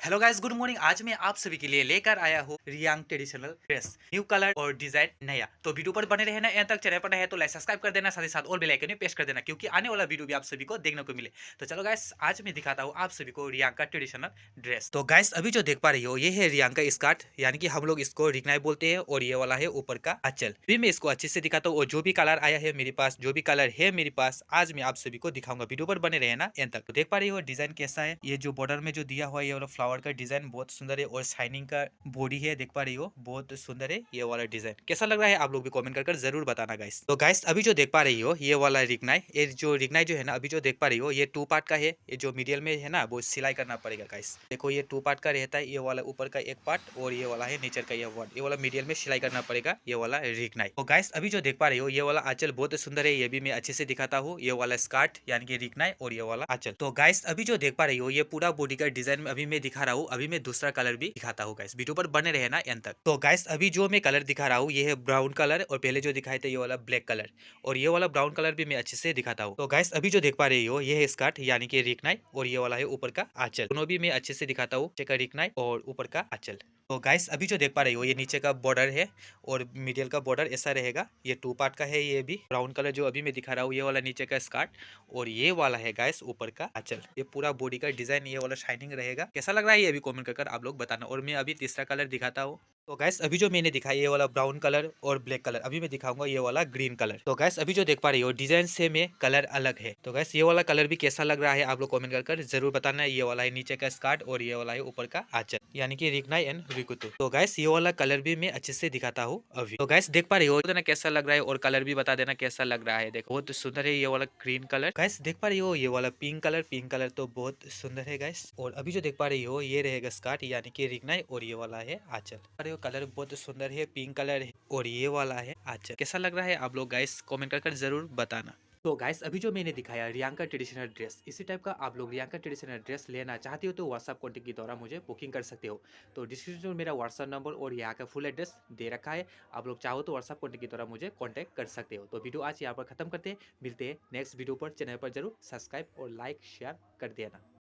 Hello guys, good morning. आज मैं आप सभी के लिए लेकर आया हूँ Reang traditional dress, new colour और डिजाइन नया। तो वीडियो पर बने रहना, एंड तक। चैनल पर नया है तो लाइक सब्सक्राइब कर देना, साथ ही साथ और बेल आइकन भी प्रेस कर देना, क्योंकि आने वाला वीडियो भी आप सभी को देखने को मिले। तो चलो गाइस, आज मैं दिखाता हूँ आप सभी को रियांग का ट्रेडिशनल ड्रेस। तो गाइस, अभी जो देख पा रही हो ये है रियांग का स्कर्ट, यानी कि हम लोग इसको रिकनाई बोलते हैं, और ये वाला है ऊपर का आंचल। फिर मैं इसको अच्छे से दिखाता हूँ, और जो भी कलर आया है मेरे पास, जो भी कलर है मेरे पास, आज मैं आप सभी को दिखाऊंगा। वीडियो पर बने रहना एंड तक। तो देख पा रही हो डिजाइन कैसा है। ये जो बॉर्डर में जो दिया हुआ है ये वाला फ्लावर का डिजाइन बहुत सुंदर है, और शाइनिंग का बॉडी है, देख पा रही हो, बहुत सुंदर है। ये वाला डिजाइन कैसा लग रहा है आप लोग भी कमेंट कर जरूर बताना गाइस। तो गाइस, अभी जो देख पा रही हो ये वाला रिगनाई, ये जो रिगनाई जो है ना, अभी जो देख पा रही हो ये 2 पार्ट का है। ये जो मिडिल में है ना वो सिलाई करना पड़ेगा गाइस। देखो ये 2 पार्ट का रहता है, ये वाला ऊपर का एक पार्ट, और ये वाला है नीचे का ये पार्ट। ये वाला मिडिल में सिलाई करना पड़ेगा, ये वाला रिगनाई। तो गाइस, अभी जो देख पा रही हो ये वाला आंचल बहुत सुंदर है, ये भी मैं अच्छे से दिखाता हूँ। ये वाला स्कर्ट यानी कि रिगनाई, और ये वाला आंचल। तो गाइस, अभी जो देख पा रही हो ये पूरा बॉडी का डिजाइन अभी मैं दिखा रहा हूँ। अभी मैं दूसरा कलर भी दिखाता हूँ गाइस, वीडियो पर बने रहना एंड तक। तो गाइस, अभी जो मैं कलर दिखा रहा हूँ ये है ब्राउन कलर, और पहले जो दिखाए थे ये वाला ब्लैक कलर, और ये वाला ब्राउन कलर भी मैं अच्छे से दिखाता हूँ। तो गाइस, अभी जो देख पा रही हो ये है स्कर्ट यानी कि रिकनाई, और ये वाला है ऊपर का आंचल। दोनों भी मैं अच्छे से दिखाता हूँ, नीचे का रिकनाई और ऊपर का आंचल। तो गाइस, अभी जो देख पा रही हो ये नीचे का बॉर्डर है, और मिडिल का बॉर्डर ऐसा रहेगा। ये 2 पार्ट का है। ये भी ब्राउन कलर जो अभी मैं दिखा रहा हूँ, ये वाला नीचे का स्कर्ट, और ये वाला है गाइस ऊपर का आंचल। ये पूरा बॉडी का डिजाइन ये वाला शाइनिंग रहेगा। कैसा लग रहा है ये अभी कमेंट कर आप लोग बताना। और मैं अभी तीसरा कलर दिखाता हूँ। तो गैस, अभी जो मैंने दिखाया ये वाला ब्राउन कलर और ब्लैक कलर, अभी मैं दिखाऊंगा ये वाला ग्रीन कलर। तो गैस, अभी जो देख पा रही हो डिजाइन से में कलर अलग है। तो गैस, ये वाला कलर भी कैसा लग रहा है आप लोग कमेंट कर जरूर बताना। ये वाला है नीचे का स्कर्ट, और ये वाला है ऊपर का आंचल, यानी कि रिकनाई एंड रिकुतु। तो गैस, ये वाला कलर भी मैं अच्छे से दिखाता हूँ अभी। तो गैस, देख पा रही हो ना कैसा लग रहा है, और कलर भी बता देना कैसा लग रहा है। देखो बहुत सुंदर है ये वाला ग्रीन कलर। गैस, देख पा रही हो ये वाला पिंक कलर, पिंक कलर तो बहुत सुंदर है गैस। और अभी जो देख पा रही हो ये रहेगा स्कर्ट यानी कि रिकनाई, और ये वाला है आंचल। अरे वो कलर बहुत सुंदर है, पिंक कलर है, और ये वाला है आंचल। कैसा लग रहा है आप लोग गाइस कमेंट कर जरूर बताना। तो गाइस, अभी जो मैंने दिखाया रियांग का ट्रेडिशनल ड्रेस, इसी टाइप का आप लोग रियांग का ट्रेडिशनल ड्रेस लेना चाहते हो तो व्हाट्सअप कॉन्टेक्ट के द्वारा मुझे बुकिंग कर सकते हो। तो डिस्क्रिप्शन में मेरा व्हाट्सअप नंबर और यहाँ का फुल एड्रेस दे रखा है। आप लोग चाहो तो व्हाट्सअप कॉन्टेक्ट के द्वारा मुझे कॉन्टैक्ट कर सकते हो। तो वीडियो आज यहाँ पर खत्म करते हैं, मिलते हैं नेक्स्ट वीडियो पर। चैनल पर जरूर सब्सक्राइब और लाइक शेयर कर देना।